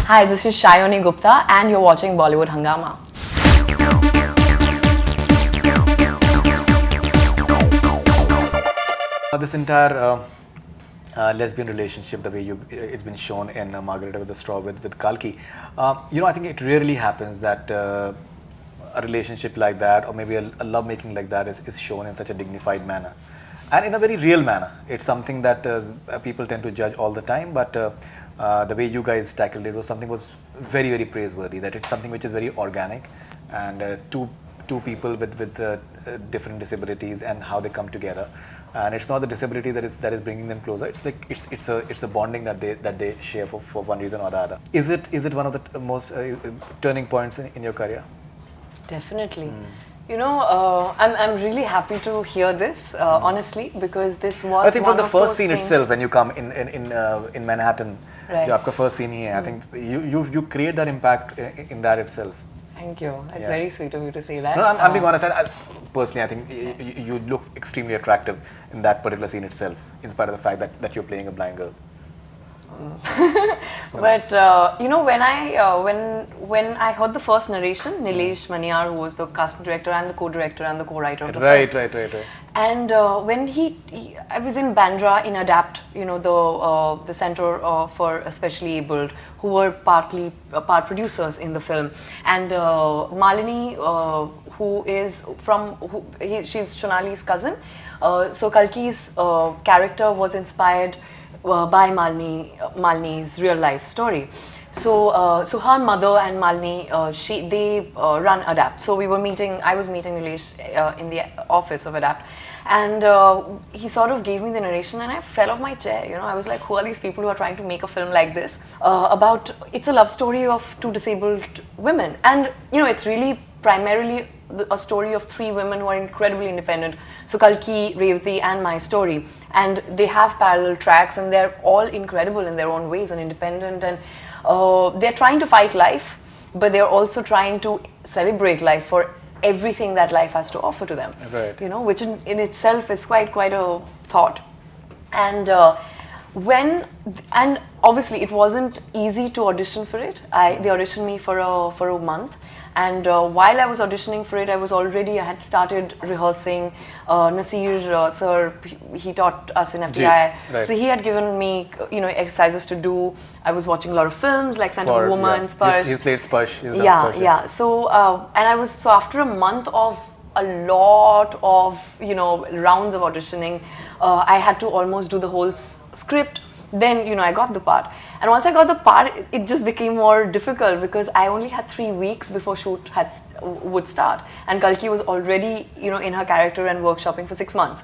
Hi, this is Sayani Gupta and you're watching Bollywood Hungama. This entire lesbian relationship, the way it's been shown in Margarita With A Straw with Kalki, I think it rarely happens that a relationship like that or maybe a love-making like that is shown in such a dignified manner. And in a very real manner. It's something that people tend to judge all the time, but the way you guys tackled it was very, very praiseworthy. That it's something which is very organic, and two people with different disabilities and how they come together. And it's not the disability that is bringing them closer. It's like it's a bonding that they share for one reason or the other. Is it one of the most turning points in your career? Definitely. I'm really happy to hear this, honestly, because this was. I think from the first scene things itself, when you come in Manhattan, right. your first scene here, I think you create that impact in that itself. Thank you. It's very sweet of you to say that. No, I'm being honest. Personally, I think you look extremely attractive in that particular scene itself, in spite of the fact that you're playing a blind girl. But when I heard the first narration, Nilesh Maniyar, who was the casting director and the co-director and the co-writer of the film. Right. And when I was in Bandra in ADAPT, the center for especially abled, who were part producers in the film, and Malini, she's Shonali's cousin. So Kalki's character was inspired by Malini's real life story. So her mother and Malini, they run ADAPT. So I was meeting Nilesh in the office of ADAPT, and he sort of gave me the narration, and I fell off my chair. I was like, who are these people who are trying to make a film like this? It's a love story of two disabled women, and it's really primarily a story of three women who are incredibly independent. So Kalki, Revati and my story. And they have parallel tracks and they're all incredible in their own ways and independent, and they're trying to fight life, but they're also trying to celebrate life for everything that life has to offer to them. Right. Which in itself is quite a thought. And and obviously it wasn't easy to audition for it. They auditioned me for a month. And while I was auditioning for it, I had started rehearsing. Nasir sir, he taught us in FTI. Right. So he had given me, exercises to do. I was watching a lot of films like Scent of a Woman, Sparsh. He's played Sparsh. Yeah. So, so after a month of a lot of, rounds of auditioning, I had to almost do the whole script. Then, I got the part. And once I got the part, it just became more difficult because I only had 3 weeks before shoot would start. And Kalki was already, in her character and workshopping for 6 months.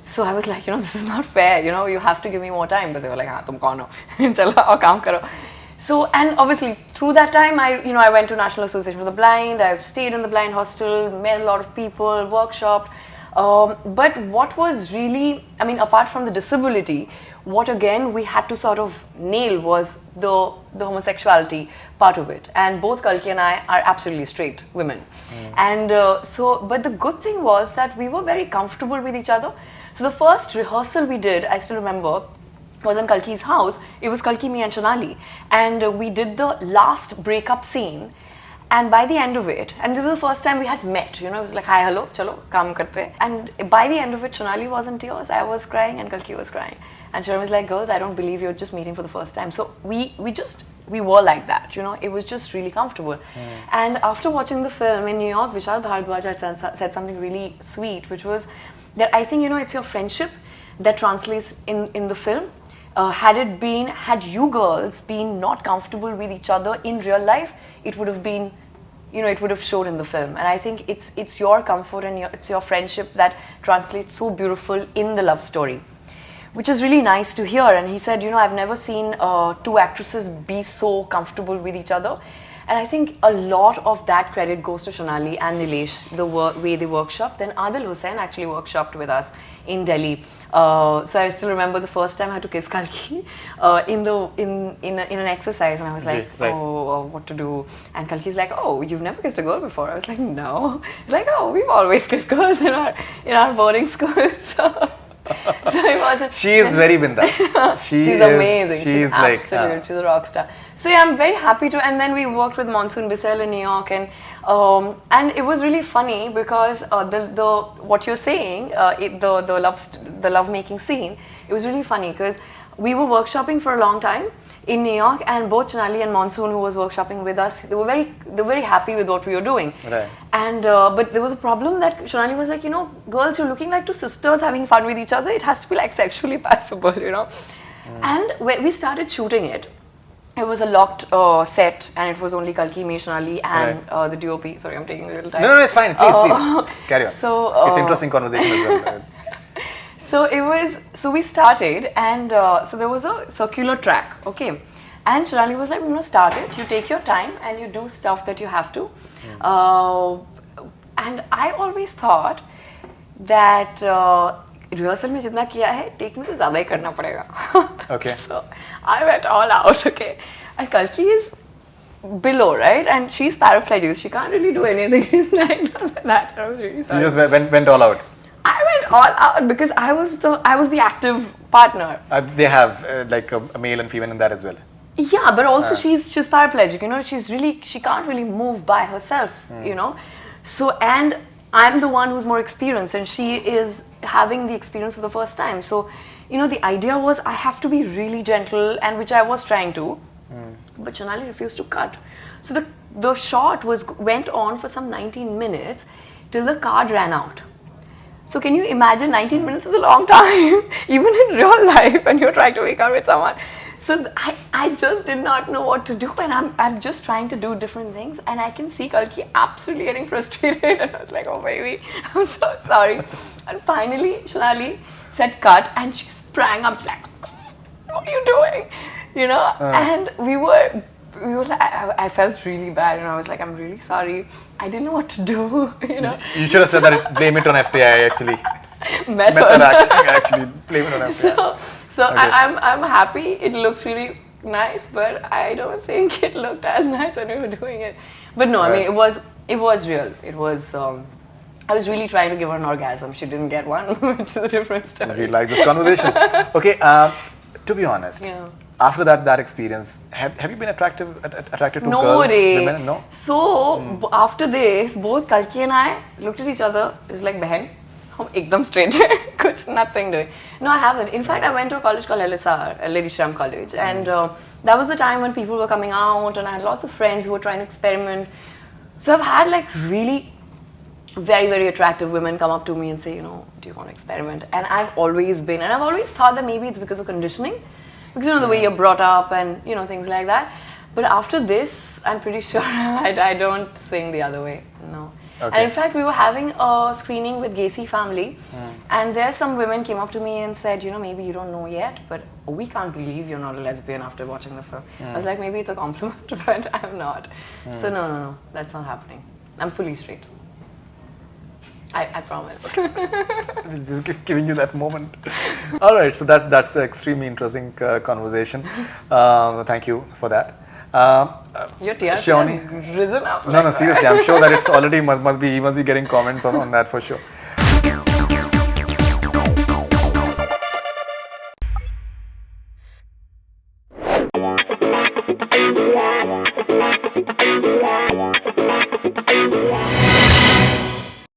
So I was like, this is not fair, you have to give me more time. But they were like, tum kaun ho? Chalo, aao kaam karo. So, and obviously through that time, I went to National Association for the Blind. I've stayed in the blind hostel, met a lot of people, workshopped. But what was really, apart from the disability, what again we had to sort of nail was the homosexuality part of it. And both Kalki and I are absolutely straight women. And but the good thing was that we were very comfortable with each other. So the first rehearsal we did, I still remember, was in Kalki's house. It was Kalki, me and Shonali. And we did the last breakup scene. And by the end of it, and this was the first time we had met, it was like, hi, hello, chalo, kaam karte. And by the end of it, Shonali was in tears, I was crying, and Kalki was crying. And Shonali was like, girls, I don't believe you're just meeting for the first time. So we were like that, it was just really comfortable. And after watching the film in New York, Vishal Bhardwaj had said something really sweet, which was that I think, it's your friendship that translates in the film. Had you girls been not comfortable with each other in real life, it would have been, it would have showed in the film. And I think it's your comfort and it's your friendship that translates so beautiful in the love story, which is really nice to hear. And he said, I've never seen two actresses be so comfortable with each other. And I think a lot of that credit goes to Shonali and Nilesh, the way they workshopped. Then Adil Hussain actually workshopped with us in Delhi. So I still remember the first time I had to kiss Kalki in an exercise, and I was like, oh, what to do? And Kalki's like, oh, you've never kissed a girl before? I was like, no. He's like, oh, we've always kissed girls in our boarding school. So So it wasn't. She is very bindas. She's amazing. She's like absolute. She's a rock star. So yeah, I'm very happy to. And then we worked with Monsoon Bissell in New York, and it was really funny because the what you're saying, the love making scene, it was really funny because we were workshopping for a long time in New York, and both Chonali and Monsoon, who was workshopping with us, they were very happy with what we were doing. Right. And but there was a problem that Chonali was like, girls, you're looking like two sisters having fun with each other. It has to be like sexually palpable, And we started shooting it. It was a locked set, and it was only Kalki, me, Chonali, and the DOP. Sorry, I'm taking a little time. No, it's fine. Please, carry on. So it's interesting conversation as well. So we started, and so there was a circular track, okay? And Chonali was like, we're gonna start it, you take your time and you do stuff that you have to. And I always thought that rehearsal mein jitna kiya hai, take me to zyada hi karna padega. Okay. So I went all out, okay? And Kalki is below, right? And she's paraplegic, she can't really do anything like that. I was really sorry. So you just went all out. I went all out because I was the active partner. They have like a male and female in that as well. Yeah, but also she's paraplegic. She can't really move by herself. So, and I'm the one who's more experienced, and she is having the experience for the first time. So, the idea was I have to be really gentle, and which I was trying to, but Chonali refused to cut. So the shot went on for some 19 minutes till the card ran out. So can you imagine 19 minutes is a long time, even in real life, when you're trying to make out with someone. So I just did not know what to do, and I'm just trying to do different things, and I can see Kalki absolutely getting frustrated, and I was like, oh baby, I'm so sorry. And finally, Chonali said cut, and she sprang up, she's like, what are you doing? And we were like, I felt really bad, and I was like, I'm really sorry. I didn't know what to do, You should have said that, blame it on FTI actually. Method actually, blame it on FTI. So okay. I'm happy. It looks really nice, but I don't think it looked as nice when we were doing it. But no, right. I mean, it was real. It was. I was really trying to give her an orgasm. She didn't get one, which is a different story. We like this conversation. Okay, to be honest, after that experience, have you been attracted to girls, women? No. So after this, both Kalki and I looked at each other. It's like, "Behan, hum ekdam straight hai, kuch nothing doing." No, I haven't. In fact, I went to a college called LSR, Lady Shram College, and that was the time when people were coming out, and I had lots of friends who were trying to experiment. So I've had like really very, very attractive women come up to me and say, do you want to experiment? And I've always thought that maybe it's because of conditioning, because the way you're brought up and things like that. But after this, I'm pretty sure I don't think the other way. No. Okay. And in fact, we were having a screening with Gacy family, and there some women came up to me and said, maybe you don't know yet, but we can't believe you're not a lesbian after watching the film. I was like, maybe it's a compliment, but I'm not. So no, that's not happening. I'm fully straight. I promise. Just giving you that moment. All right, so that's an extremely interesting conversation. Thank you for that. Your TRP has risen up. No, seriously, I'm sure that it's already he must be getting comments on that for sure.